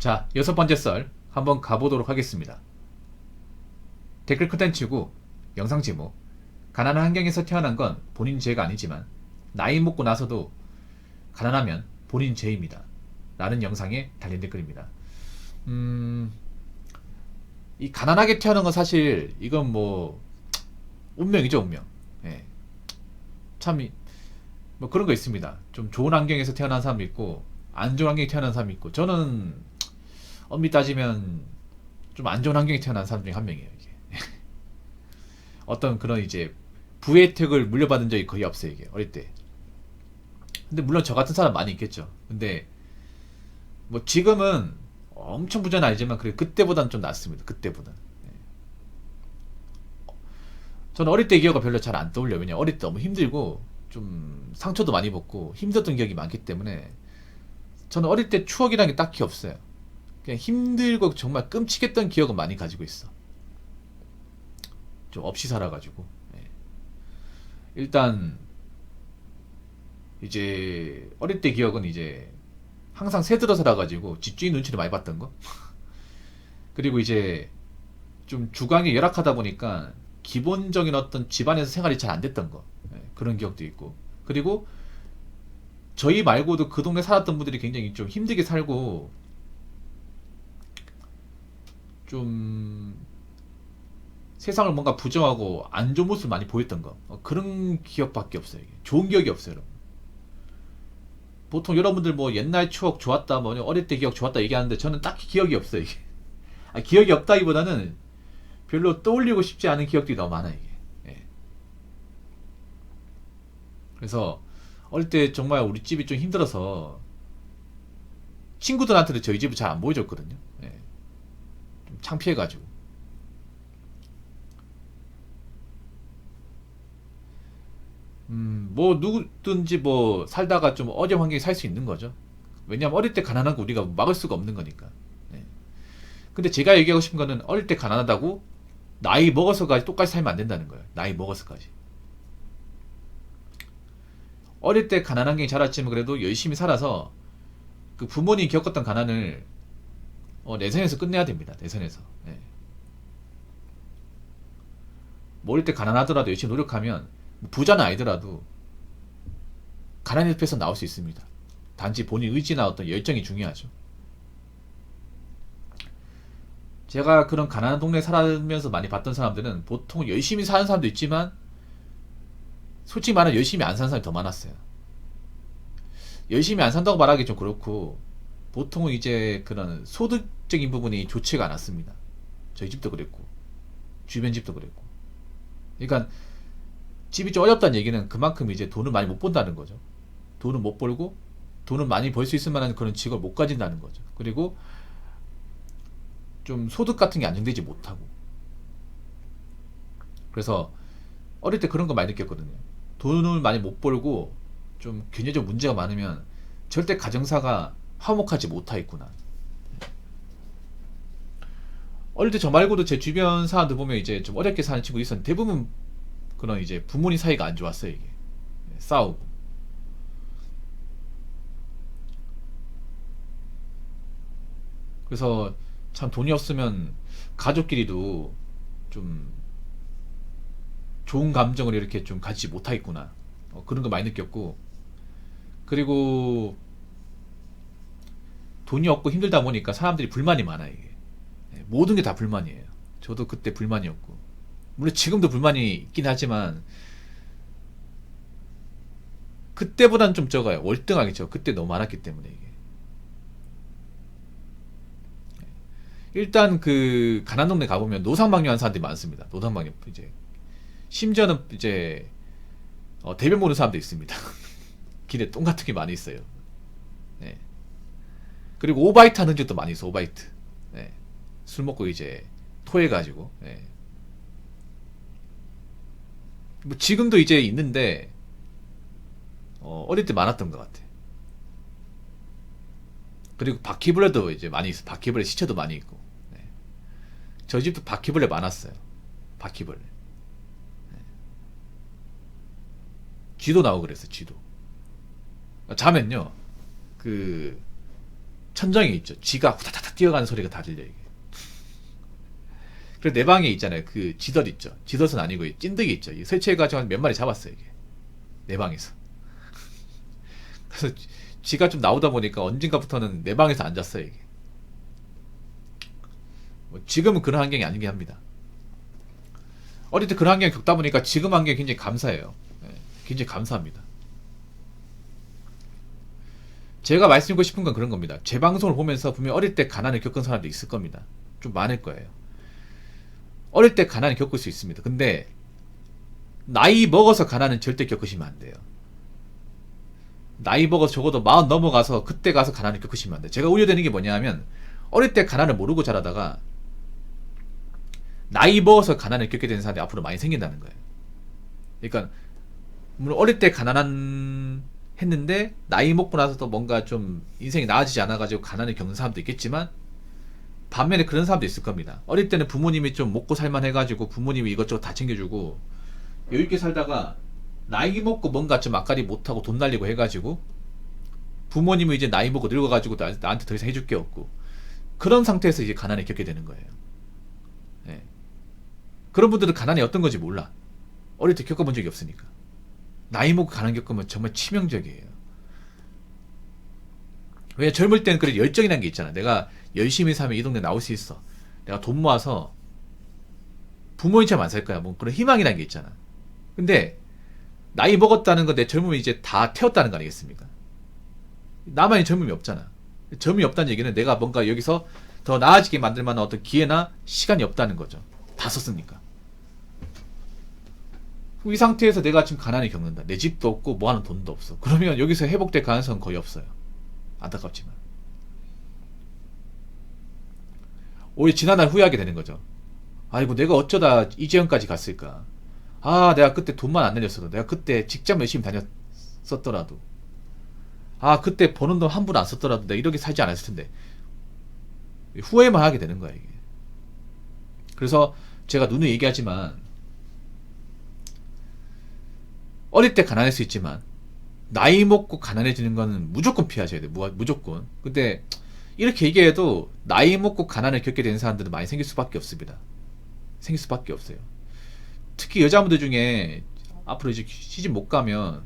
자, 6번째 썰 한번 가보도록 하겠습니다. 댓글 컨텐츠고 영상 제목: 가난한 환경에서 태어난 건 본인 죄가 아니지만 나이 먹고 나서도 가난하면 본인 죄입니다 라는 영상에 달린 댓글입니다. 이 가난하게 태어난 건 사실 이건 뭐 운명이죠, 운명. 예. 참 뭐 그런 거 있습니다. 좀 좋은 환경에서 태어난 사람도 있고 안 좋은 환경에 태어난 사람이 있고, 저는 엄밀히 따지면 좀 안 좋은 환경에 태어난 사람 중에 한 명이에요, 이게. 어떤 그런 이제 부의 혜택을 물려받은 적이 거의 없어요, 이게 어릴 때. 근데 물론 저 같은 사람 많이 있겠죠. 근데 뭐 지금은 엄청 부자는 아니지만 그래, 그때보다는 좀 낫습니다. 그때보다는. 저는 어릴 때 기억가 별로 잘 안 떠올려요. 왜냐, 어릴 때 너무 힘들고 좀 상처도 많이 받고 힘들었던 기억이 많기 때문에 저는 어릴 때 추억이라는 게 딱히 없어요. 그냥 힘들고 정말 끔찍했던 기억은 많이 가지고 있어. 좀 없이 살아가지고. 예. 일단 이제 어릴 때 기억은 이제 항상 새들어 살아가지고 집주인 눈치를 많이 봤던 거. 그리고 이제 좀 주방이 열악하다 보니까 기본적인 어떤 집안에서 생활이 잘 안 됐던 거. 예, 그런 기억도 있고. 그리고 저희 말고도 그 동네 살았던 분들이 굉장히 좀 힘들게 살고 좀 세상을 뭔가 부정하고 안 좋은 모습을 많이 보였던 거. 그런 기억밖에 없어요. 이게. 좋은 기억이 없어요, 여러분. 보통 여러분들 뭐 옛날 추억 좋았다, 뭐 어릴 때 기억 좋았다 얘기하는데 저는 딱히 기억이 없어요, 이게. 기억이 없다기보다는 별로 떠올리고 싶지 않은 기억들이 너무 많아요, 이게. 예. 그래서 어릴 때 정말 우리 집이 좀 힘들어서 친구들한테도 저희 집을 잘 안 보여줬거든요. 예. 좀 창피해가지고. 뭐 누구든지 뭐 살다가 좀 어려운 환경에 살 수 있는 거죠. 왜냐하면 어릴 때 가난한 거 우리가 막을 수가 없는 거니까. 예. 근데 제가 얘기하고 싶은 거는 어릴 때 가난하다고 나이 먹어서까지 똑같이 살면 안 된다는 거예요. 나이 먹어서까지. 어릴 때 가난한 환경에 자랐지만 그래도 열심히 살아서 그 부모님이 겪었던 가난을 내선에서 끝내야 됩니다. 내선에서. 예. 뭐 어릴 때 가난하더라도 열심히 노력하면 뭐 부자는 아니더라도 가난의 늪에서 나올 수 있습니다. 단지 본인 의지나 어떤 열정이 중요하죠. 제가 그런 가난한 동네에 살면서 많이 봤던 사람들은 보통 열심히 사는 사람도 있지만 솔직히 말하면 열심히 안 사는 사람이 더 많았어요. 열심히 안 산다고 말하기 좀 그렇고 보통은 이제 그런 소득적인 부분이 좋지가 않았습니다. 저희 집도 그랬고 주변 집도 그랬고. 그러니까 집이 좀 어렵다는 얘기는 그만큼 이제 돈을 많이 못 번다는 거죠. 돈을 못 벌고 돈을 많이 벌 수 있을 만한 그런 직업을 못 가진다는 거죠. 그리고 좀 소득 같은 게 안정되지 못하고. 그래서 어릴 때 그런 거 많이 느꼈거든요. 돈을 많이 못 벌고 좀 경제적 문제가 많으면 절대 가정사가 화목하지 못하겠구나. 어릴 때 저 말고도 제 주변 사람들 보면 이제 좀 어렵게 사는 친구 있었는데 대부분 그런 이제 부모님 사이가 안 좋았어요, 이게. 싸우고. 그래서 참 돈이 없으면 가족끼리도 좀 좋은 감정을 이렇게 좀 가지지 못하겠구나. 그런 거 많이 느꼈고. 그리고 돈이 없고 힘들다 보니까 사람들이 불만이 많아요, 이게. 모든 게 다 불만이에요. 저도 그때 불만이었고. 물론 지금도 불만이 있긴 하지만 그때보단 좀 적어요. 월등하겠죠. 그때 너무 많았기 때문에 이게. 일단 그 가난 동네 가보면 노상방뇨한 사람들이 많습니다. 노상방뇨 이제 심지어는 이제 대변 보는 사람도 있습니다. 길에 똥 같은 게 많이 있어요. 네. 그리고 오바이트 하는 적도 많이 있어. 오바이트. 네. 술 먹고 이제 토해가지고. 네. 뭐 지금도 이제 있는데 어릴 때 많았던 것 같아. 그리고 바퀴벌레도 이제 많이 있어. 바퀴벌레 시체도 많이 있고. 네. 저희 집도 바퀴벌레 많았어요. 바퀴벌레. 쥐도 나오고 그랬어. 쥐도. 자면요. 그 천정에 있죠. 쥐가 후다다닥 뛰어가는 소리가 다 들려 이게. 그래서 내 방에 있잖아요. 그 쥐덫 있죠. 쥐덫은 아니고 찐득이 있죠. 설치해가지고 몇 마리 잡았어요 이게. 내 방에서. 그래서 쥐가 좀 나오다 보니까 언젠가부터는 내 방에서 앉았어요 이게. 뭐 지금은 그런 환경이 아니긴 합니다. 어릴 때 그런 환경을 겪다 보니까 지금 환경이 굉장히 감사해요. 네, 굉장히 감사합니다. 제가 말씀드리고 싶은 건 그런 겁니다. 제 방송을 보면서 분명히 어릴 때 가난을 겪은 사람도 있을 겁니다. 좀 많을 거예요. 어릴 때 가난을 겪을 수 있습니다. 근데 나이 먹어서 가난은 절대 겪으시면 안 돼요. 나이 먹어서 적어도 40 넘어가서 그때 가서 가난을 겪으시면 안 돼요. 제가 우려되는 게 뭐냐 하면 어릴 때 가난을 모르고 자라다가 나이 먹어서 가난을 겪게 되는 사람들이 앞으로 많이 생긴다는 거예요. 그러니까 물론 어릴 때 가난한 했는데 나이 먹고 나서도 뭔가 좀 인생이 나아지지 않아가지고 가난을 겪는 사람도 있겠지만 반면에 그런 사람도 있을 겁니다. 어릴 때는 부모님이 좀 먹고 살만 해가지고 부모님이 이것저것 다 챙겨주고 여유있게 살다가 나이 먹고 뭔가 좀 앞가리 못하고 돈 날리고 해가지고 부모님은 이제 나이 먹고 늙어가지고 나한테 더 이상 해줄 게 없고 그런 상태에서 이제 가난을 겪게 되는 거예요. 네. 그런 분들은 가난이 어떤 건지 몰라. 어릴 때 겪어본 적이 없으니까. 나이 먹고 가난 겪으면 정말 치명적이에요. 왜 젊을 때는 그래 열정이라는 게 있잖아. 내가 열심히 살면 이 동네 나올 수 있어. 내가 돈 모아서 부모님처럼 안 살 거야. 뭐 그런 희망이라는 게 있잖아. 근데 나이 먹었다는 건 내 젊음이 이제 다 태웠다는 거 아니겠습니까? 나만의 젊음이 없잖아. 젊음이 없다는 얘기는 내가 뭔가 여기서 더 나아지게 만들 만한 어떤 기회나 시간이 없다는 거죠. 다 썼으니까. 이 상태에서 내가 지금 가난을 겪는다. 내 집도 없고 뭐 하는 돈도 없어. 그러면 여기서 회복될 가능성은 거의 없어요. 안타깝지만. 오히려 지난날 후회하게 되는 거죠. 아이고 내가 어쩌다 이재현까지 갔을까. 아 내가 그때 돈만 안 내렸어도 내가 그때 직장 열심히 다녔었더라도 아 그때 버는 돈 한 푼 안 썼더라도 내가 이렇게 살지 않았을 텐데. 후회만 하게 되는 거야 이게. 그래서 제가 누누이 얘기하지만 어릴 때 가난할 수 있지만 나이 먹고 가난해지는 거는 무조건 피하셔야 돼요. 무조건. 근데 이렇게 얘기해도 나이 먹고 가난을 겪게 되는 사람들은 많이 생길 수밖에 없습니다. 생길 수밖에 없어요. 특히 여자분들 중에 앞으로 이제 시집 못 가면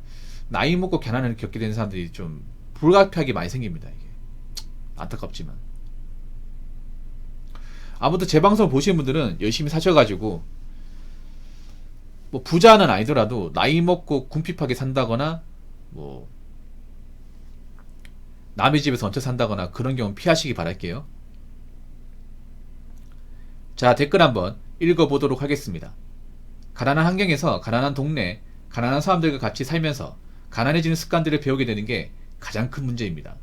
나이 먹고 가난을 겪게 되는 사람들이 좀 불가피하게 많이 생깁니다. 이게 안타깝지만 아무튼 제 방송을 보시는 분들은 열심히 사셔가지고 뭐 부자는 아니더라도 나이 먹고 궁핍하게 산다거나 뭐 남의 집에서 얹혀 산다거나 그런 경우 피하시기 바랄게요. 자, 댓글 한번 읽어보도록 하겠습니다. 가난한 환경에서 가난한 동네, 가난한 사람들과 같이 살면서 가난해지는 습관들을 배우게 되는 게 가장 큰 문제입니다.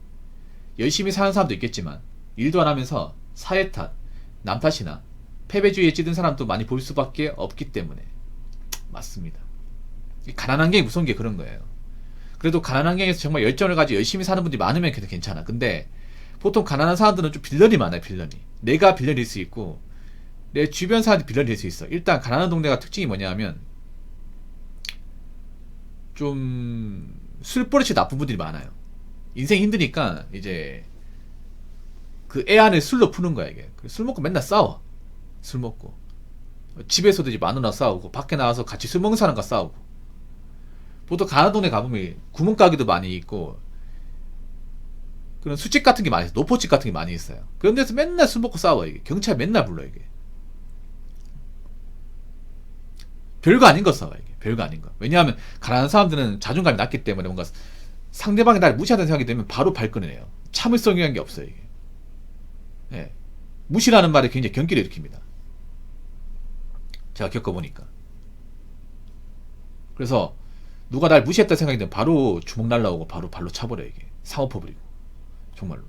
열심히 사는 사람도 있겠지만 일도 안 하면서 사회 탓, 남 탓이나 패배주의에 찌든 사람도 많이 볼 수밖에 없기 때문에 맞습니다. 가난한 게 무서운 게 그런 거예요. 그래도 가난한 환경에서 정말 열정을 가지고 열심히 사는 분들이 많으면 괜찮아. 근데 보통 가난한 사람들은 좀 빌런이 많아요. 빌런이. 내가 빌런일 수 있고 내 주변 사람들이 빌런이 될 수 있어. 일단 가난한 동네가 특징이 뭐냐 하면 좀 술버릇이 나쁜 분들이 많아요. 인생이 힘드니까 이제 그 애안을 술로 푸는 거야 이게. 술 먹고 맨날 싸워. 술 먹고 집에서도 이제 마누라 싸우고 밖에 나와서 같이 술 먹는 사람과 싸우고. 보통 가난한 동네 가보면 구멍가게도 많이 있고 그런 술집 같은 게 많이 있어요. 노포집 같은 게 많이 있어요. 그런 데서 맨날 술 먹고 싸워 이게. 경찰 맨날 불러 이게. 별거 아닌 거 싸워 이게. 별거 아닌 거. 왜냐하면 가난한 사람들은 자존감이 낮기 때문에 뭔가 상대방이 나를 무시한다는 생각이 들면 바로 발끈해요. 참을성이라는 게 없어요 이게. 예. 무시라는 말에 굉장히 경기를 일으킵니다. 제가 겪어보니까. 그래서 누가 날 무시했다 생각이 들면 바로 주먹 날라오고 바로 발로 차버려 이게. 상어 퍼버리고. 정말로.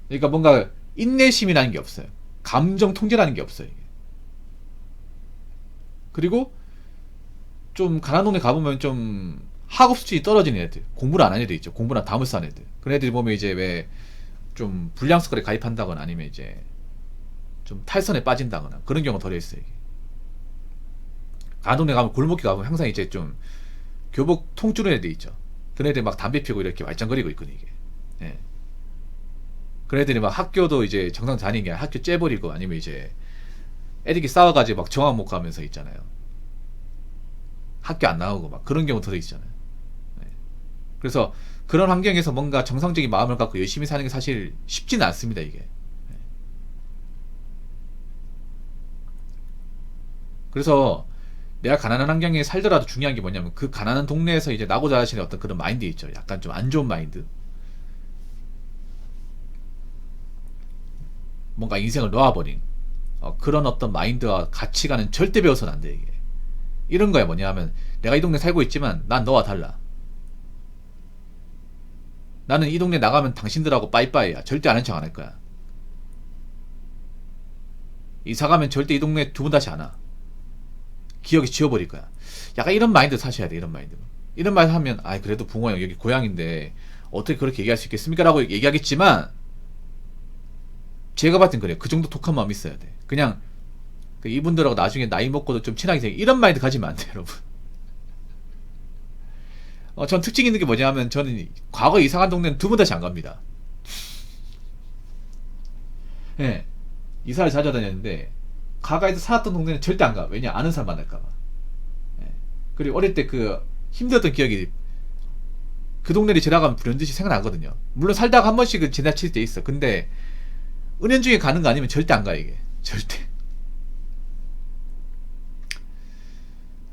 그러니까 뭔가 인내심이라는 게 없어요. 감정 통제라는 게 없어요 이게. 그리고 좀 가난한 동네 가보면 좀 학업 수준이 떨어지는 애들, 공부를 안 하는 애들 있죠. 공부나 담을 쌓은 애들. 그런 애들이 보면 이제 왜 좀 불량 습관에 가입한다거나 아니면 이제 좀 탈선에 빠진다거나 그런 경우가 덜 있어요 이게. 가난한 동네 가면 골목길 가면 항상 이제 좀 교복 통주는 애들 있죠. 그런 애들 막 담배 피우고 이렇게 말짱거리고 있거든요 이게. 예. 그런 애들이 막 학교도 이제 정상 다니는 게 아니라 학교 째버리고 아니면 이제 애들끼리 싸워가지고 막 정학 못 가면서 있잖아요. 학교 안 나오고 막 그런 경우 더 있잖아요. 네. 그래서 그런 환경에서 뭔가 정상적인 마음을 갖고 열심히 사는 게 사실 쉽지는 않습니다, 이게. 네. 그래서 내가 가난한 환경에 살더라도 중요한 게 뭐냐면 그 가난한 동네에서 이제 나고 자라시는 어떤 그런 마인드 있죠. 약간 좀 안 좋은 마인드. 뭔가 인생을 놓아버린 그런 어떤 마인드와 가치관은 절대 배워서는 안 돼, 이게. 이런 거야 뭐냐 하면 내가 이 동네 살고 있지만 난 너와 달라. 나는 이 동네 나가면 당신들하고 빠이빠이야. 절대 아는 척 안 할 거야. 이사 가면 절대 이 동네 두 번 다시 안 와. 기억이 지워버릴 거야. 약간 이런 마인드 사셔야 돼. 이런 마인드. 이런 말 하면 아 그래도 붕어 형 여기 고향인데 어떻게 그렇게 얘기할 수 있겠습니까? 라고 얘기하겠지만 제가 봤을 땐 그래요. 그 정도 독한 마음 있어야 돼. 그냥 이분들하고 나중에 나이 먹고도 좀 친하게 생겨. 이런 마인드 가지면 안 돼요, 여러분. 전 특징 있는 게 뭐냐면 저는 과거 이상한 동네는 두 번 다시 안 갑니다. 예. 이사를 자주 다녔는데 가까이서 살았던 동네는 절대 안 가. 왜냐? 아는 사람 만날까봐. 예. 그리고 어릴 때 그 힘들었던 기억이 그 동네를 지나가면 불현듯이 생각나거든요. 물론 살다가 한 번씩은 지나칠 때 있어. 근데 은연중에 가는 거 아니면 절대 안 가, 이게. 절대.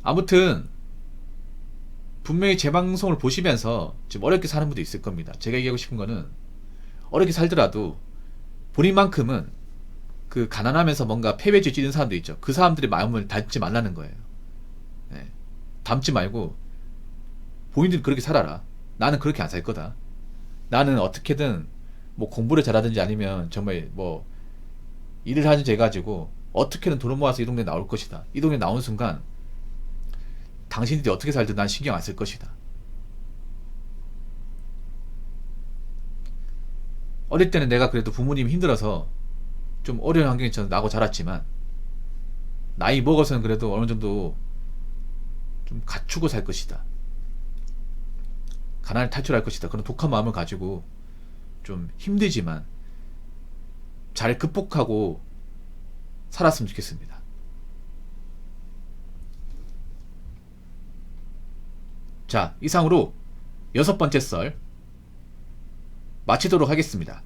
아무튼 분명히 제 방송을 보시면서 지금 어렵게 사는 분도 있을 겁니다. 제가 얘기하고 싶은 거는 어렵게 살더라도 본인만큼은 그 가난하면서 뭔가 패배주의 찌는 사람도 있죠. 그 사람들의 마음을 닮지 말라는 거예요. 네. 닮지 말고 본인들이 그렇게 살아라. 나는 그렇게 안 살 거다. 나는 어떻게든 뭐 공부를 잘하든지 아니면 정말 뭐 일을 하든지 해가지고 어떻게든 돈을 모아서 이 동네에 나올 것이다. 이 동네에 나온 순간 당신들이 어떻게 살든 난 신경 안 쓸 것이다. 어릴 때는 내가 그래도 부모님이 힘들어서 좀 어려운 환경에서 나고 자랐지만 나이 먹어서는 그래도 어느 정도 좀 갖추고 살 것이다. 가난을 탈출할 것이다. 그런 독한 마음을 가지고 좀 힘들지만 잘 극복하고 살았으면 좋겠습니다. 자, 이상으로 6번째 썰 마치도록 하겠습니다.